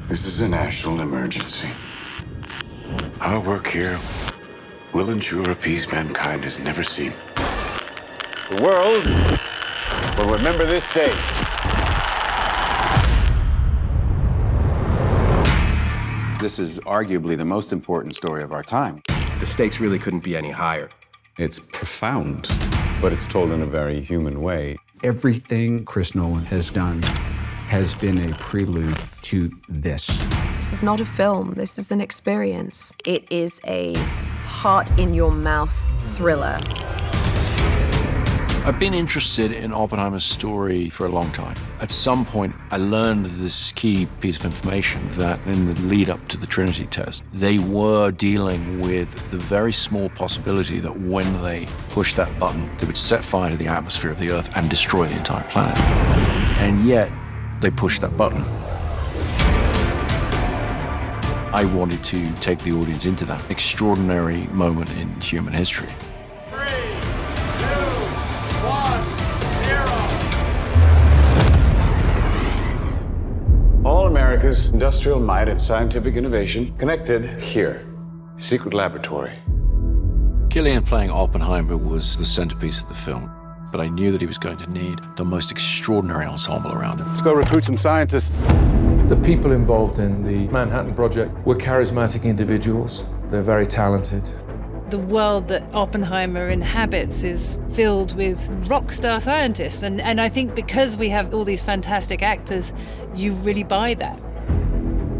This is a national emergency. Our work here will ensure a peace mankind has never seen. The world will remember this day. This is arguably the most important story of our time. The stakes really couldn't be any higher. It's profound, but it's told in a very human way. Everything Chris Nolan has done has been a prelude to this. This is not a film, this is an experience. It is a heart-in-your-mouth thriller. I've been interested in Oppenheimer's story for a long time. At some point, I learned this key piece of information that in the lead up to the Trinity test, they were dealing with the very small possibility that when they pushed that button, they would set fire to the atmosphere of the Earth and destroy the entire planet. And yet, they pushed that button. I wanted to take the audience into that extraordinary moment in human history. All America's industrial might and scientific innovation connected here. A secret laboratory. Cillian playing Oppenheimer was the centerpiece of the film, but I knew that he was going to need the most extraordinary ensemble around him. Let's go recruit some scientists. The people involved in the Manhattan Project were charismatic individuals. They're very talented. The world that Oppenheimer inhabits is filled with rock star scientists. And I think because we have all these fantastic actors, you really buy that.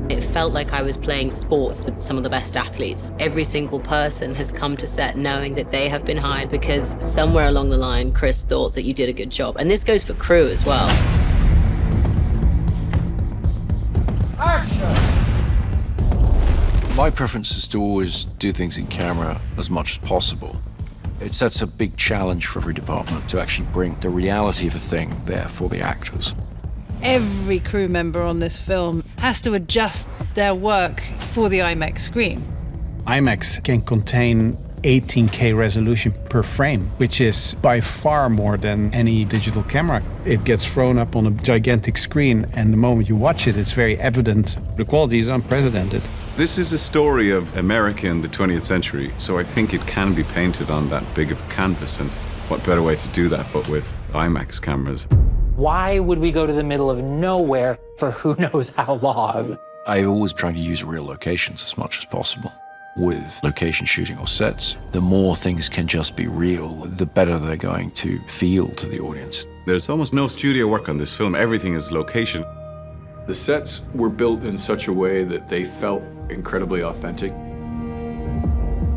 It felt like I was playing sports with some of the best athletes. Every single person has come to set knowing that they have been hired because somewhere along the line, Chris thought that you did a good job. And this goes for crew as well. Action! My preference is to always do things in camera as much as possible. It sets a big challenge for every department to actually bring the reality of a thing there for the actors. Every crew member on this film has to adjust their work for the IMAX screen. IMAX can contain 18K resolution per frame, which is by far more than any digital camera. It gets thrown up on a gigantic screen, and the moment you watch it, it's very evident. The quality is unprecedented. This is a story of America in the 20th century, so I think it can be painted on that big of a canvas, and what better way to do that but with IMAX cameras. Why would we go to the middle of nowhere for who knows how long? I always try to use real locations as much as possible. With location shooting or sets, the more things can just be real, the better they're going to feel to the audience. There's almost no studio work on this film. Everything is location. The sets were built in such a way that they felt incredibly authentic.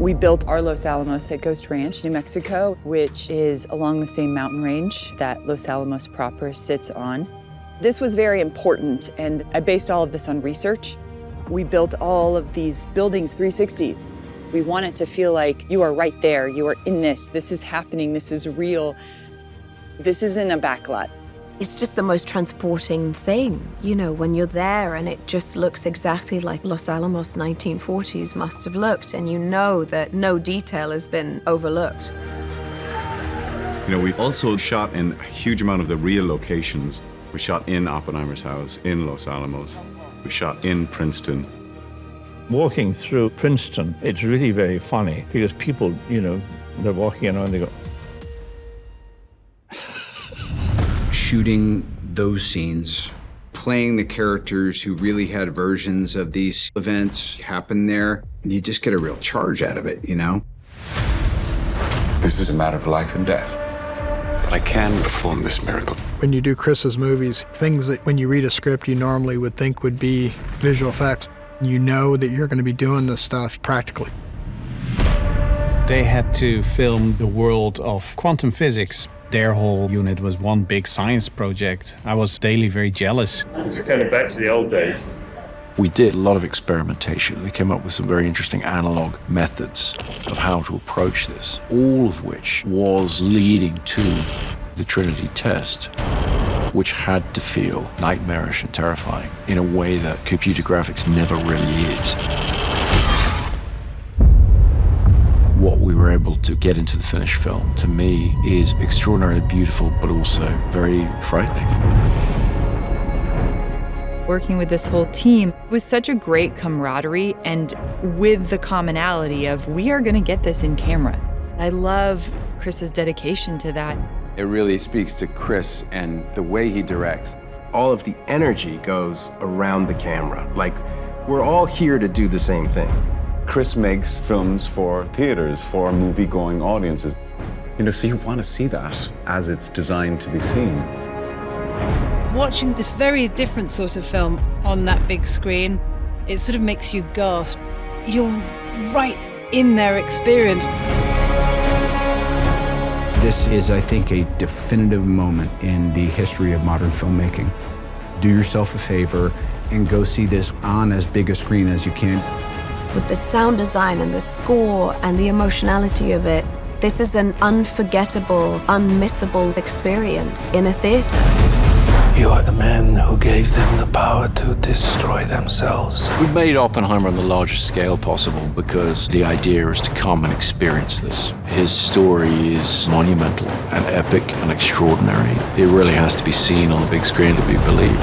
We built our Los Alamos at Ghost Ranch, New Mexico, which is along the same mountain range that Los Alamos proper sits on. This was very important, and I based all of this on research. We built all of these buildings 360. We want it to feel like you are right there, you are in this is happening, this is real. This isn't a backlot. It's just the most transporting thing, you know, when you're there and it just looks exactly like Los Alamos 1940s must have looked, and you know that no detail has been overlooked. You know, we also shot in a huge amount of the real locations. We shot in Oppenheimer's house, in Los Alamos. We shot in Princeton. Walking through Princeton, it's really very funny because people, you know, they're walking around and they go, shooting those scenes, playing the characters who really had versions of these events happen there, you just get a real charge out of it, you know? This is a matter of life and death. But I can perform this miracle. When you do Chris's movies, things that when you read a script you normally would think would be visual effects, you know that you're going to be doing this stuff practically. They had to film the world of quantum physics. Their whole unit was one big science project. I was daily very jealous. it's kind of back to the old days. We did a lot of experimentation. We came up with some very interesting analog methods of how to approach this, all of which was leading to the Trinity test, which had to feel nightmarish and terrifying in a way that computer graphics never really is. What we were able to get into the finished film, to me, is extraordinarily beautiful, but also very frightening. Working with this whole team was such a great camaraderie, and with the commonality of we are going to get this in camera. I love Chris's dedication to that. It really speaks to Chris and the way he directs. All of the energy goes around the camera. Like, we're all here to do the same thing. Chris makes films for theaters, for movie-going audiences. You know, so you want to see that as it's designed to be seen. Watching this very different sort of film on that big screen, it sort of makes you gasp. You're right in their experience. This is, I think, a definitive moment in the history of modern filmmaking. Do yourself a favor and go see this on as big a screen as you can. With the sound design and the score and the emotionality of it, this is an unforgettable, unmissable experience in a theater. You are the man who gave them the power to destroy themselves. We made Oppenheimer on the largest scale possible because the idea is to come and experience this. His story is monumental and epic and extraordinary. It really has to be seen on the big screen to be believed.